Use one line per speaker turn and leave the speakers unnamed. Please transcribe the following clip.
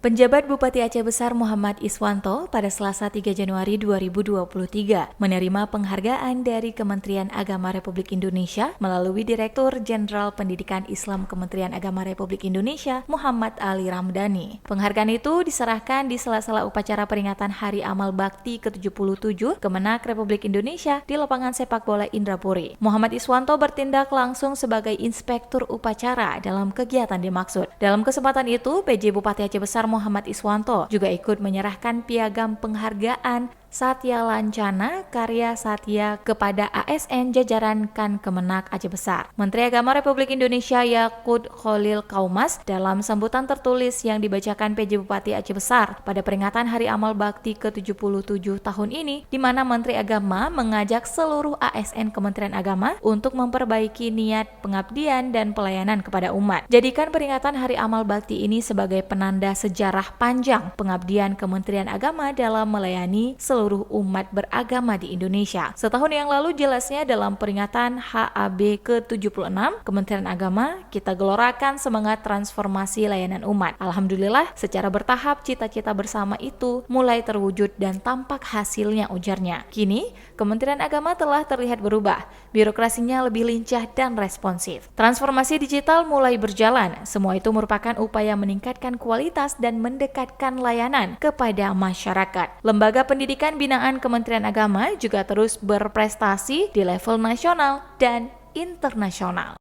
Penjabat Bupati Aceh Besar Muhammad Iswanto pada Selasa 3 Januari 2023 menerima penghargaan dari Kementerian Agama Republik Indonesia melalui Direktur Jenderal Pendidikan Islam Kementerian Agama Republik Indonesia Muhammad Ali Ramdhani. Penghargaan itu diserahkan di sela-sela upacara peringatan Hari Amal Bakti ke-77 Kemenak Republik Indonesia di lapangan sepak bola Indrapuri. Muhammad Iswanto bertindak langsung sebagai inspektur upacara dalam kegiatan dimaksud. Dalam kesempatan itu, PJ Bupati Aceh Besar Muhammad Iswanto juga ikut menyerahkan piagam penghargaan Satya Lancana Karya Satya kepada ASN jajaran Kan Kemenak Aceh Besar. Menteri Agama Republik Indonesia Yakut Khalil Kaumas dalam sambutan tertulis yang dibacakan PJ Bupati Aceh Besar pada peringatan Hari Amal Bakti ke-77 tahun ini, di mana Menteri Agama mengajak seluruh ASN Kementerian Agama untuk memperbaiki niat pengabdian dan pelayanan kepada umat. Jadikan peringatan Hari Amal Bakti ini sebagai penanda sejarah panjang pengabdian Kementerian Agama dalam melayani seluruh umat beragama di Indonesia. Setahun yang lalu jelasnya dalam peringatan HAB ke-76 Kementerian Agama, kita gelorakan semangat transformasi layanan umat. Alhamdulillah, secara bertahap cita-cita bersama itu mulai terwujud dan tampak hasilnya, ujarnya. Kini, Kementerian Agama telah terlihat berubah, birokrasinya lebih lincah dan responsif. Transformasi digital mulai berjalan, semua itu merupakan upaya meningkatkan kualitas dan mendekatkan layanan kepada masyarakat. Lembaga pendidikan binaan Kementerian Agama juga terus berprestasi di level nasional dan internasional.